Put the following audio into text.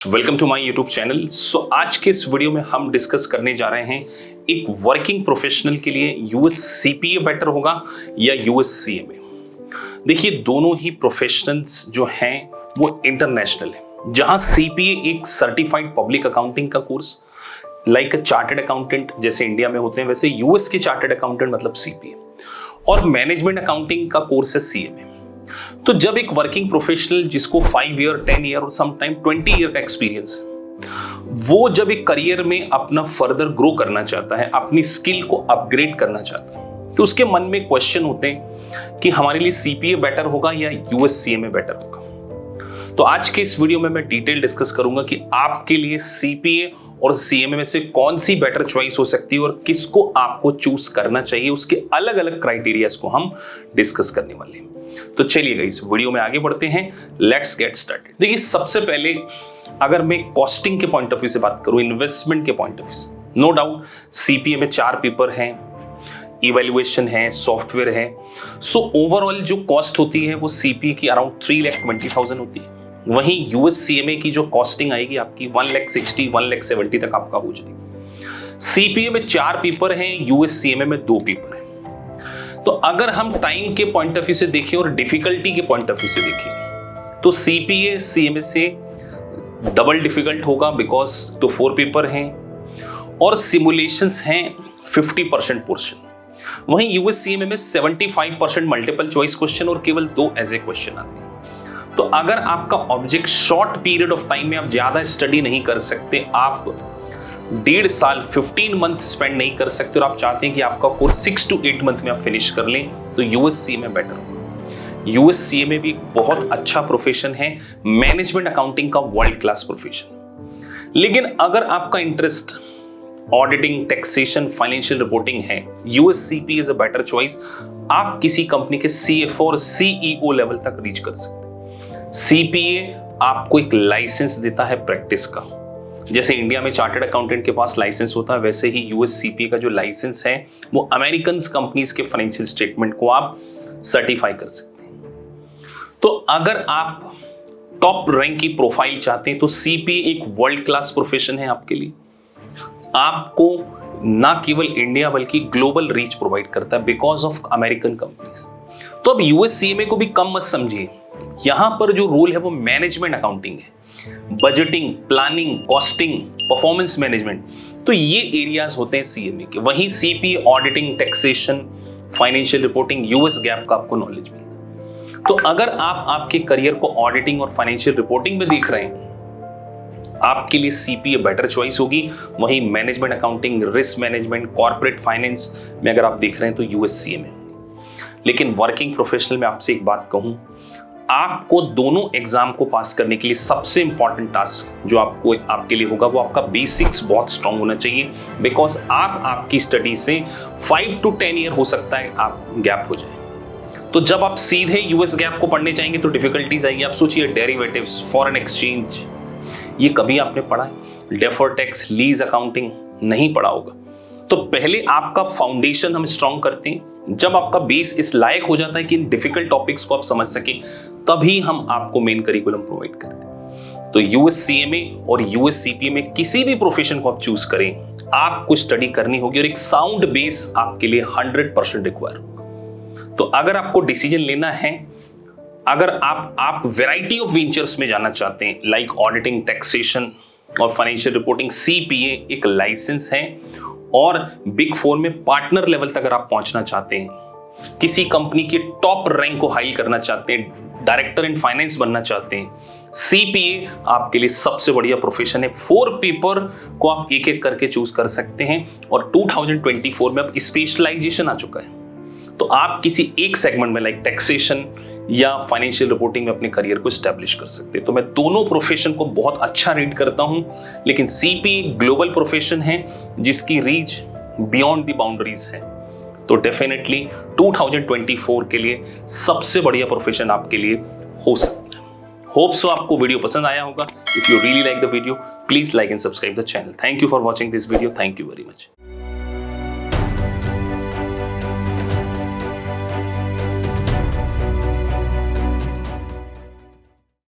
Welcome to my YouTube channel. आज के इस वीडियो में हम डिस्कस करने जा रहे हैं एक वर्किंग प्रोफेशनल के लिए यूएस सीपीए बेटर होगा या यूएस सीएमए। देखिए, दोनों ही प्रोफेशनल्स जो हैं वो इंटरनेशनल है। जहां सीपीए एक सर्टिफाइड पब्लिक अकाउंटिंग का course like a chartered accountant जैसे इंडिया में होते हैं, वैसे यूएस के चार्टर्ड अकाउंटेंट मतलब सीपीए, और मैनेजमेंट अकाउंटिंग का कोर्स है सीएमए। तो जब एक वर्किंग प्रोफेशनल जिसको 5 ईयर 10 ईयर और समटाइम 20 ईयर का एक्सपीरियंस, वो जब एक करियर में अपना फर्दर ग्रो करना चाहता है, अपनी स्किल को अपग्रेड करना चाहता है, तो उसके मन में क्वेश्चन होते हैं कि हमारे लिए सीपीए बेटर होगा या यूएस सीएमए बेटर होगा। तो आज के इस वीडियो में मैं डिटेल डिस्कस करूंगा कि आपके लिए सीपीए और सीएमए में से कौन सी बेटर चॉइस हो सकती है और किसको आपको चूज करना चाहिए। उसके अलग अलग क्राइटेरियाज को हम डिस्कस करने वाले हैं। तो चलिए इस वीडियो में आगे बढ़ते हैं। Let's get started. देखिए, सबसे पहले अगर मैं कॉस्टिंग के पॉइंट ऑफ व्यू से बात करूं, इन्वेस्टमेंट के पॉइंट ऑफ व्यू से, नो डाउट सीपीए में 4 पेपर हैं, इवैल्यूएशन है, सॉफ्टवेयर है। सो ओवरऑल जो कॉस्ट होती है वो सीपीए की अराउंड 3,20,000 होती है। वहीं यूएस सीएमए की जो कॉस्टिंग आएगी आपकी 1,60,000 1,70,000 तक आपका हो जाएगी। सीपीए में 4 पेपर हैं, यूएस सीएमए में 2 पेपर हैं। तो अगर हम टाइम के पॉइंट ऑफ व्यू से देखें और डिफिकल्टी के पॉइंट ऑफ व्यू से देखें तो सीपीए सीएमए से डबल डिफिकल्ट होगा, बिकॉज तो 4 पेपर हैं और सिमुलेशंस हैं 50% पोर्शन। वहीं यूएस सीएमए में 75% मल्टीपल चॉइस क्वेश्चन और केवल 2 ऐसे क्वेश्चन आते हैं। तो अगर आपका object short period of time में आप ज्यादा स्टडी नहीं कर सकते, आप 1.5 साल 15 मंथ स्पेंड नहीं कर सकते और आप चाहते हैं कि आपका कोर्स 6 to 8 मंथ में आप फिनिश कर लें, तो यूएस सीएमए बेटर होगा। यूएस सीएमए भी बहुत अच्छा प्रोफेशन है, मैनेजमेंट अकाउंटिंग का वर्ल्ड क्लास प्रोफेशन। लेकिन अगर आपका interest auditing, taxation, financial reporting है, US CPA is a better choice. आप किसी कंपनी के सीएफओ और सीईओ लेवल तक रीच कर सकते हैं। सीपीए आपको एक लाइसेंस देता है प्रैक्टिस का। जैसे इंडिया में चार्टर्ड अकाउंटेंट के पास लाइसेंस होता है, वैसे ही यूएस सीपीए का जो लाइसेंस है वो अमेरिकन कंपनीज के फाइनेंशियल स्टेटमेंट को आप सर्टिफाई कर सकते हैं। तो अगर आप टॉप रैंक की प्रोफाइल चाहते हैं तो सीपीए एक वर्ल्ड क्लास प्रोफेशन है आपके लिए। आपको ना केवल इंडिया बल्कि ग्लोबल रीच प्रोवाइड करता है बिकॉज ऑफ अमेरिकन कंपनीज। तो अब यूएस सीएमए को भी कम मत समझिए। यहां पर जो रोल है वो मैनेजमेंट अकाउंटिंग है, budgeting, planning, costing, performance management. तो ये एरियाज होते हैं सीएमए के। वहीं CPA auditing, taxation, financial reporting, US gap का आपको नॉलेज मिलता है। तो अगर आप आपके करियर को ऑडिटिंग और फाइनेंशियल रिपोर्टिंग में देख रहे हैं, आपके लिए सीपीए बेटर चॉइस होगी। वहीं management accounting, risk management, corporate finance में अगर आप देख रहे हैं तो यूएस सीएमए। लेकिन वर्किंग प्रोफेशनल में आपसे एक बात कहूं, आपको दोनों एग्जाम को पास करने के लिए सबसे इंपॉर्टेंट टास्क जो आपके लिए होगा वो आपका बेसिक्स बहुत स्ट्रांग होना चाहिए। बिकॉज आपकी स्टडी से 5 to 10 ईयर हो सकता है आप गैप हो जाए। तो जब आप सीधे यूएस गैप को पढ़ने जाएंगे तो डिफिकल्टीज आएगी। आप सोचिए, डेरिवेटिव्स, फॉरेन एक्सचेंज, ये कभी आपने पढ़ा है? डेफर्ड टैक्स, लीज अकाउंटिंग नहीं पढ़ा होगा। तो पहले आपका फाउंडेशन हम स्ट्रांग करते हैं। जब आपका बेस इस लायक हो जाता है कि इन डिफिकल्ट टॉपिक्स को आप समझ सके, तभी हम आपको मेन करिकुलम प्रोवाइड करते हैं। तो यूएस सीएमए और यूएस सीपीए में किसी भी प्रोफेशन को आप चूज करें, आपको स्टडी करनी होगी और एक साउंड बेस आपके लिए 100% रिक्वायर होगा। तो अगर आपको डिसीजन लेना है, अगर आप वैरायटी ऑफ वेंचर्स में जाना चाहते हैं लाइक ऑडिटिंग, टैक्सेशन और फाइनेंशियल रिपोर्टिंग, सीपीए एक लाइसेंस है। और बिग 4 में पार्टनर लेवल तक अगर आप पहुंचना चाहते हैं, किसी कंपनी के टॉप रैंक को हाई करना चाहते हैं, डायरेक्टर इन फाइनेंस बनना चाहते हैं, सीपीए आपके लिए सबसे बढ़िया प्रोफेशन है। 4 पेपर को आप एक एक करके चूज कर सकते हैं और 2024 में अब स्पेशलाइजेशन आ चुका है। तो आप किसी एक सेगमेंट में लाइक टैक्सेशन या फाइनेंशियल रिपोर्टिंग में अपने करियर को एस्टेब्लिश कर सकते हैं। तो मैं दोनों प्रोफेशन को बहुत अच्छा रेट करता हूं, लेकिन सीपीए ग्लोबल प्रोफेशन है जिसकी रीच बियॉन्ड द बाउंड्रीज है। तो डेफिनेटली 2024 के लिए सबसे बढ़िया प्रोफेशन आपके लिए हो सकता है। होप सो आपको वीडियो पसंद आया होगा। If you really like the video, please like and subscribe the channel. Thank you for watching this video. Thank you very much.